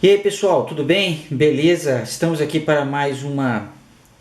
E aí pessoal, tudo bem? Beleza? Estamos aqui para mais uma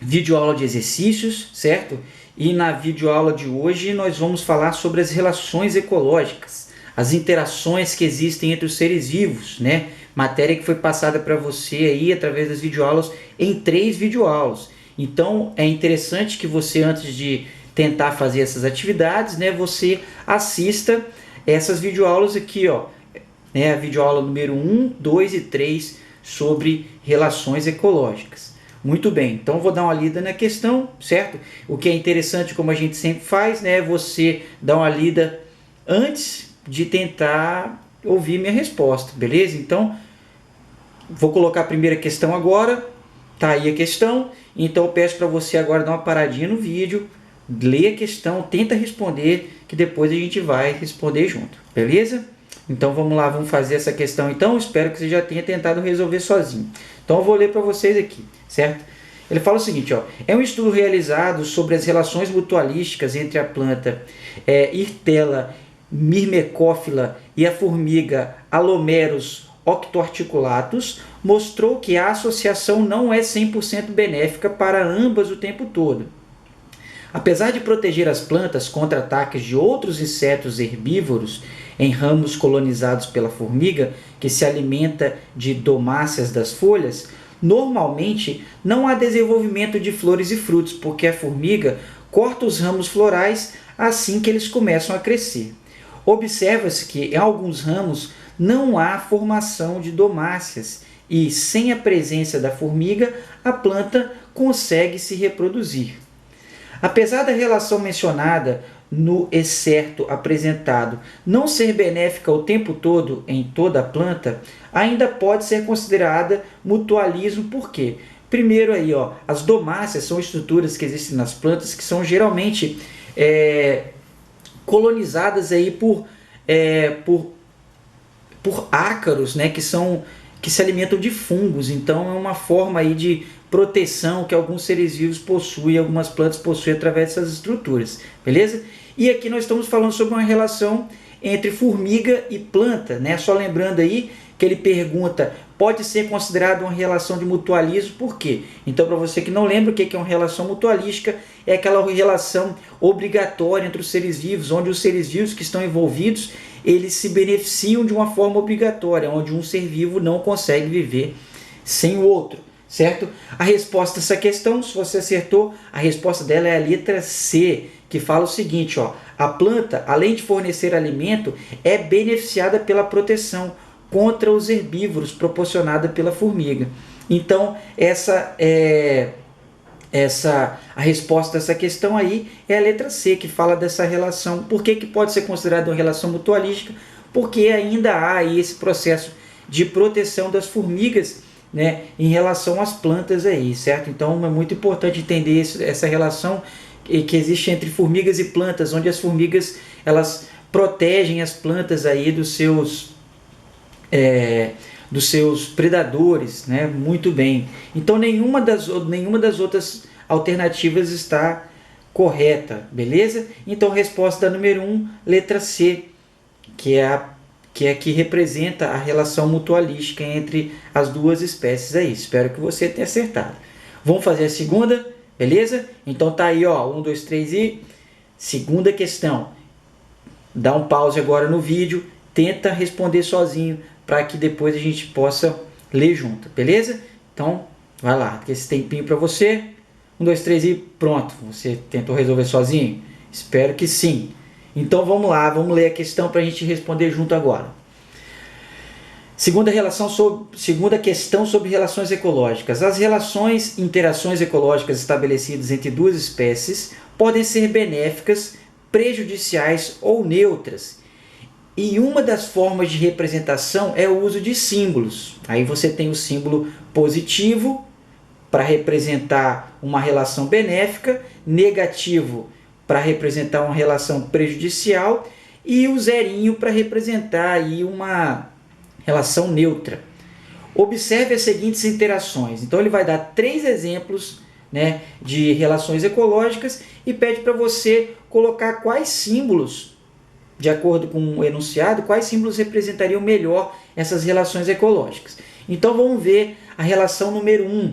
videoaula de exercícios, certo? E na videoaula de hoje nós vamos falar sobre as relações ecológicas, as interações que existem entre os seres vivos, né? Matéria que foi passada para você aí através das videoaulas em 3 videoaulas. Então é interessante que você, antes de tentar fazer essas atividades, né, você assista essas videoaulas aqui, ó. A videoaula número 1, 2 e 3 sobre relações ecológicas. Muito bem, então vou dar uma lida na questão, certo? O que é interessante, como a gente sempre faz, né, é você dar uma lida antes de tentar ouvir minha resposta, beleza? Então, vou colocar a primeira questão agora, tá aí a questão, então eu peço para você agora dar uma paradinha no vídeo, lê a questão, tenta responder, que depois a gente vai responder junto, beleza? Então vamos lá, vamos fazer essa questão então, espero que você já tenha tentado resolver sozinho. Então eu vou ler para vocês aqui, certo? Ele fala o seguinte, ó, é um estudo realizado sobre as relações mutualísticas entre a planta Hirtella myrmecophila e a formiga Alomerus octoarticulatus, mostrou que a associação não é 100% benéfica para ambas o tempo todo. Apesar de proteger as plantas contra ataques de outros insetos herbívoros em ramos colonizados pela formiga, que se alimenta de domáceas das folhas, normalmente não há desenvolvimento de flores e frutos, porque a formiga corta os ramos florais assim que eles começam a crescer. Observa-se que em alguns ramos não há formação de domáceas e, sem a presença da formiga, a planta consegue se reproduzir. Apesar da relação mencionada no excerto apresentado não ser benéfica o tempo todo em toda a planta, ainda pode ser considerada mutualismo. Por quê? Primeiro aí, ó, as domáceas são estruturas que existem nas plantas que são geralmente colonizadas aí por ácaros, né, que se alimentam de fungos. Então é uma forma aí de proteção que alguns seres vivos possuem, algumas plantas possuem através dessas estruturas, beleza? E aqui nós estamos falando sobre uma relação entre formiga e planta, né? Só lembrando aí que ele pergunta, pode ser considerado uma relação de mutualismo, por quê? Então, para você que não lembra o que é uma relação mutualística, é aquela relação obrigatória entre os seres vivos, onde os seres vivos que estão envolvidos, eles se beneficiam de uma forma obrigatória, onde um ser vivo não consegue viver sem o outro, certo? A resposta a essa questão, se você acertou, a resposta dela é a letra C, que fala o seguinte, ó, a planta, além de fornecer alimento, é beneficiada pela proteção contra os herbívoros proporcionada pela formiga. Então, a resposta a essa questão aí é a letra C, que fala dessa relação. Por que pode ser considerada uma relação mutualística? Porque ainda há aí esse processo de proteção das formigas, né, em relação às plantas aí, certo? Então é muito importante entender essa relação que existe entre formigas e plantas, onde as formigas elas protegem as plantas aí dos seus predadores, né? Muito bem. Então nenhuma das outras alternativas está correta, beleza? Então resposta número 1, letra C, que é a que representa a relação mutualística entre as duas espécies aí. Espero que você tenha acertado. Vamos fazer a segunda, beleza? Então tá aí, ó, 1, 2, 3 e segunda questão. Dá um pause agora no vídeo, tenta responder sozinho para que depois a gente possa ler junto, beleza? Então, vai lá, esse tempinho para você. 1, 2, 3 e pronto. Você tentou resolver sozinho? Espero que sim. Então vamos lá, vamos ler a questão para a gente responder junto agora. Segunda questão sobre relações ecológicas. As interações ecológicas estabelecidas entre duas espécies podem ser benéficas, prejudiciais ou neutras. E uma das formas de representação é o uso de símbolos. Aí você tem o símbolo positivo para representar uma relação benéfica, negativo para representar uma relação prejudicial e o zerinho para representar aí uma relação neutra. Observe as seguintes interações. Então ele vai dar 3 exemplos, né, de relações ecológicas e pede para você colocar quais símbolos, de acordo com o enunciado, quais símbolos representariam melhor essas relações ecológicas. Então vamos ver a relação número 1.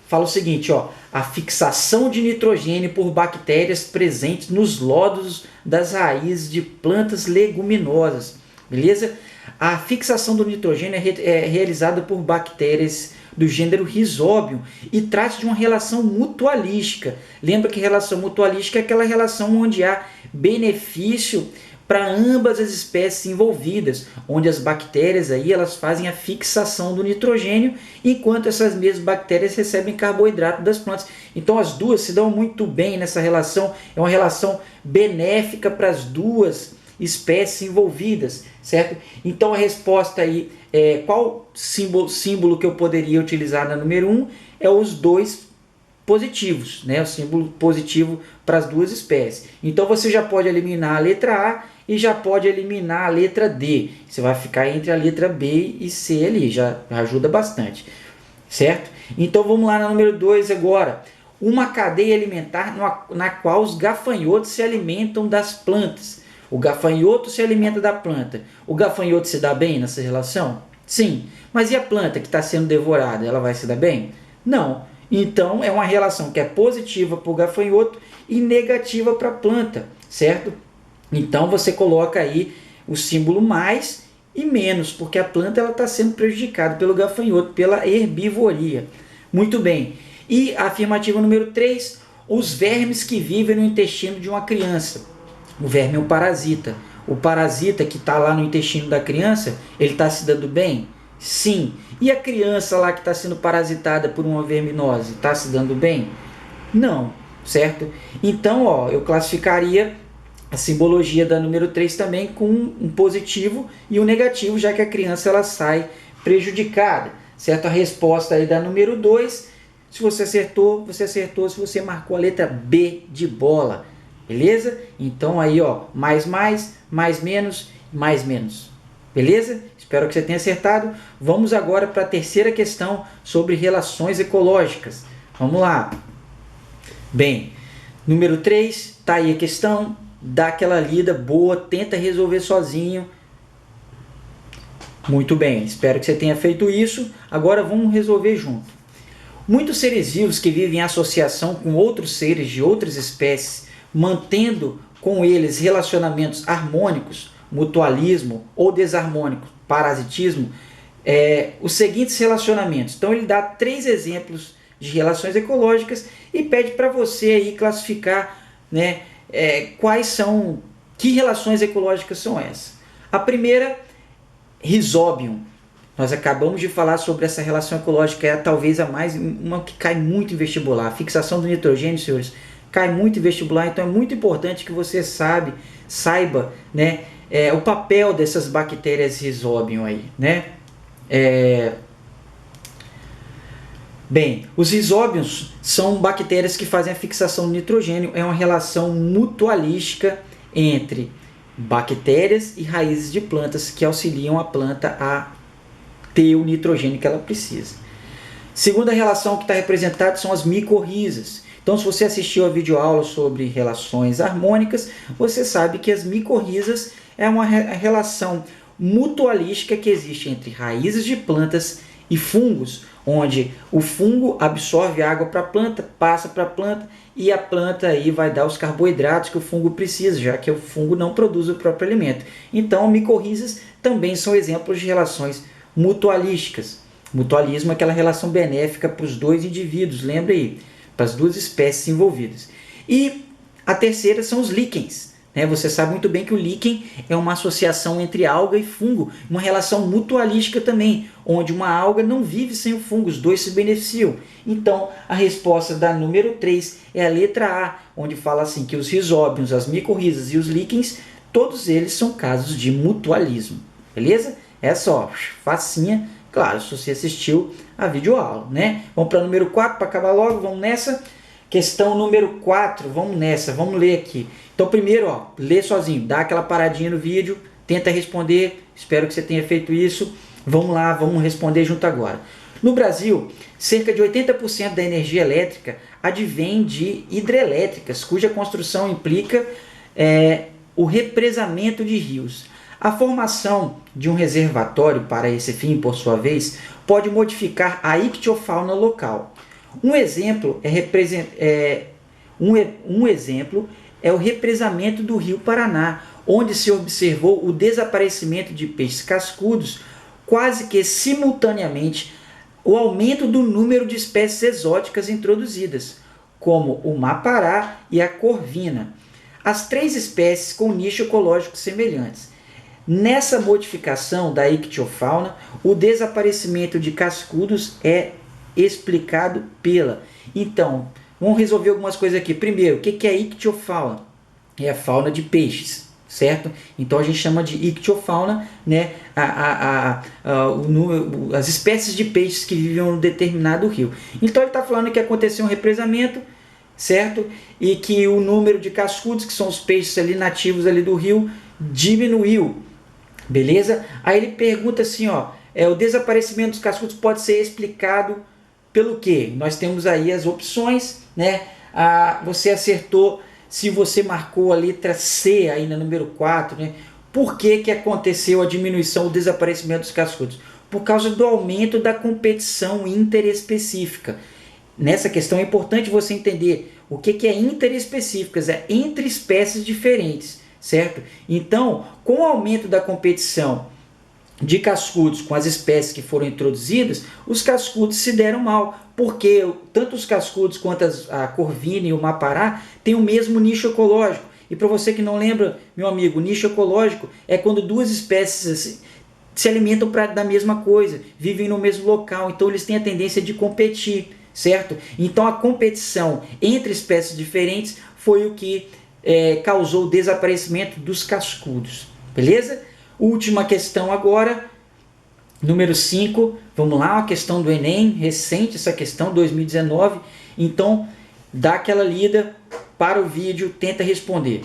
Fala o seguinte, ó, a fixação de nitrogênio por bactérias presentes nos lodos das raízes de plantas leguminosas, beleza? A fixação do nitrogênio é realizada por bactérias do gênero Rhizobium e trata-se de uma relação mutualística. Lembra que relação mutualística é aquela relação onde há benefício para ambas as espécies envolvidas, onde as bactérias aí elas fazem a fixação do nitrogênio, enquanto essas mesmas bactérias recebem carboidrato das plantas. Então as duas se dão muito bem nessa relação, é uma relação benéfica para as duas espécies envolvidas, certo? Então a resposta aí, qual símbolo que eu poderia utilizar na número 1 é os dois positivos, né? O símbolo positivo para as duas espécies. Então você já pode eliminar a letra A e já pode eliminar a letra D. Você vai ficar entre a letra B e C ali, já ajuda bastante, certo? Então vamos lá na número 2 agora. Uma cadeia alimentar na qual os gafanhotos se alimentam das plantas. O gafanhoto se alimenta da planta. O gafanhoto se dá bem nessa relação? Sim. Mas e a planta que está sendo devorada? Ela vai se dar bem? Não. Então é uma relação que é positiva para o gafanhoto e negativa para a planta, certo? Então você coloca aí o símbolo mais e menos, porque a planta está sendo prejudicada pelo gafanhoto, pela herbivoria. Muito bem. E a afirmativa número 3, os vermes que vivem no intestino de uma criança. O verme é um parasita. O parasita que está lá no intestino da criança, ele está se dando bem? Sim. E a criança lá que está sendo parasitada por uma verminose, está se dando bem? Não, certo? Então, ó, eu classificaria a simbologia da número 3 também com um positivo e um negativo, já que a criança ela sai prejudicada, certo? A resposta aí da número 2, se você acertou, você acertou. Se você marcou a letra B de bola, beleza? Então aí, ó, mais menos, mais menos. Beleza? Espero que você tenha acertado. Vamos agora para a terceira questão sobre relações ecológicas. Vamos lá. Bem, número 3, tá aí a questão. Dá aquela lida boa, tenta resolver sozinho. Muito bem, espero que você tenha feito isso. Agora vamos resolver junto. Muitos seres vivos que vivem em associação com outros seres de outras espécies, mantendo com eles relacionamentos harmônicos, mutualismo ou desarmônico, parasitismo, os seguintes relacionamentos. Então ele dá 3 exemplos de relações ecológicas e pede para você aí classificar, né, que relações ecológicas são essas. A primeira, Rhizobium. Nós acabamos de falar sobre essa relação ecológica, é talvez uma que cai muito em vestibular. A fixação do nitrogênio, senhores, cai muito em vestibular, então é muito importante que você saiba, né, o papel dessas bactérias Rhizobium aí, né? Bem, os Rhizobiums são bactérias que fazem a fixação do nitrogênio, é uma relação mutualística entre bactérias e raízes de plantas que auxiliam a planta a ter o nitrogênio que ela precisa. Segunda relação que está representada são as micorrizas. Então, se você assistiu a videoaula sobre relações harmônicas, você sabe que as micorrizas é uma relação mutualística que existe entre raízes de plantas e fungos, onde o fungo absorve água para a planta, passa para a planta e a planta aí vai dar os carboidratos que o fungo precisa, já que o fungo não produz o próprio alimento. Então, micorrizas também são exemplos de relações mutualísticas. Mutualismo é aquela relação benéfica para os dois indivíduos, lembra aí, para as duas espécies envolvidas. E a terceira são os líquens. Você sabe muito bem que o líquen é uma associação entre alga e fungo, uma relação mutualística também, onde uma alga não vive sem o fungo, os dois se beneficiam. Então, a resposta da número 3 é a letra A, onde fala assim que os Rhizobiums, as micorrizas e os líquens, todos eles são casos de mutualismo. Beleza? É só, facinha, claro, se você assistiu a videoaula, né? Vamos para o número 4, para acabar logo, vamos nessa. Questão número 4, vamos nessa, vamos ler aqui. Então primeiro, ó, lê sozinho, dá aquela paradinha no vídeo, tenta responder, espero que você tenha feito isso. Vamos lá, vamos responder junto agora. No Brasil, cerca de 80% da energia elétrica advém de hidrelétricas, cuja construção implica o represamento de rios. A formação de um reservatório para esse fim, por sua vez, pode modificar a ictiofauna local. Um exemplo é o represamento do Rio Paraná, onde se observou o desaparecimento de peixes cascudos quase que simultaneamente o aumento do número de espécies exóticas introduzidas, como o mapará e a corvina, as 3 espécies com nicho ecológico semelhantes. Nessa modificação da ictiofauna, o desaparecimento de cascudos é explicado pela. Então, vamos resolver algumas coisas aqui. Primeiro, o que é ictiofauna? É a fauna de peixes, certo? Então a gente chama de ictiofauna, né, as espécies de peixes que vivem em um determinado rio. Então ele está falando que aconteceu um represamento, certo? E que o número de cascudos, que são os peixes ali nativos ali do rio, diminuiu, beleza? Aí ele pergunta assim, ó, o desaparecimento dos cascudos pode ser explicado pelo quê? Nós temos aí as opções, né? Você acertou se você marcou a letra C aí na número 4, né? Por que aconteceu a diminuição, o desaparecimento dos cascudos? Por causa do aumento da competição interespecífica. Nessa questão é importante você entender o que é interespecíficas, é entre espécies diferentes, certo? Então, com o aumento da competição de cascudos com as espécies que foram introduzidas, os cascudos se deram mal, porque tanto os cascudos quanto a corvina e o mapará têm o mesmo nicho ecológico. E para você que não lembra, meu amigo, nicho ecológico é quando 2 espécies se alimentam da mesma coisa, vivem no mesmo local, então eles têm a tendência de competir, certo? Então a competição entre espécies diferentes foi o que causou o desaparecimento dos cascudos, beleza? Última questão agora, número 5, vamos lá, uma questão do Enem, recente essa questão, 2019, então dá aquela lida para o vídeo, tenta responder.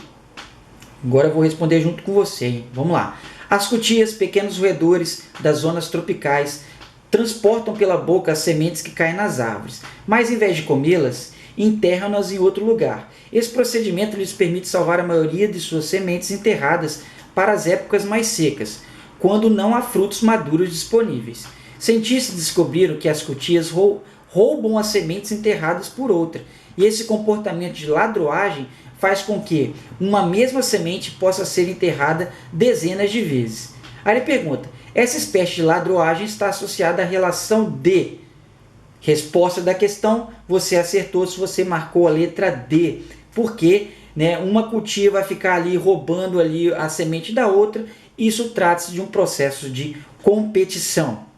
Agora eu vou responder junto com você, hein? Vamos lá. As cutias, pequenos roedores das zonas tropicais, transportam pela boca as sementes que caem nas árvores, mas em vez de comê-las, enterram-nas em outro lugar. Esse procedimento lhes permite salvar a maioria de suas sementes enterradas para as épocas mais secas, quando não há frutos maduros disponíveis. Cientistas descobriram que as cutias roubam as sementes enterradas por outra, e esse comportamento de ladroagem faz com que uma mesma semente possa ser enterrada dezenas de vezes. Aí ele pergunta, essa espécie de ladroagem está associada à relação de... Resposta da questão, você acertou se você marcou a letra D, porque uma cutia vai ficar ali roubando ali a semente da outra, isso trata-se de um processo de competição.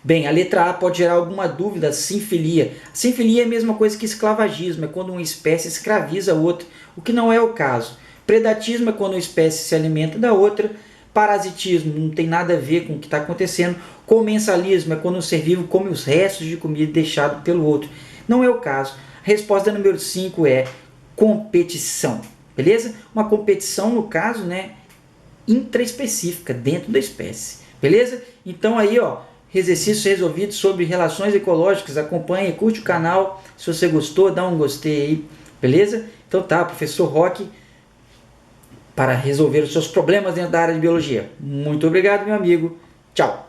Bem, a letra A pode gerar alguma dúvida, sinfilia. Sinfilia é a mesma coisa que esclavagismo, é quando uma espécie escraviza a outra, o que não é o caso. Predatismo é quando uma espécie se alimenta da outra. Parasitismo não tem nada a ver com o que está acontecendo. Comensalismo é quando um ser vivo come os restos de comida deixado pelo outro. Não é o caso. A resposta número 5 é competição, beleza? Uma competição, no caso, intraespecífica, dentro da espécie, beleza? Então aí, ó, exercícios resolvidos sobre relações ecológicas. Acompanhe, curte o canal. Se você gostou, dá um gostei aí, beleza? Então tá, professor Roque, para resolver os seus problemas dentro da área de biologia. Muito obrigado, meu amigo. Tchau.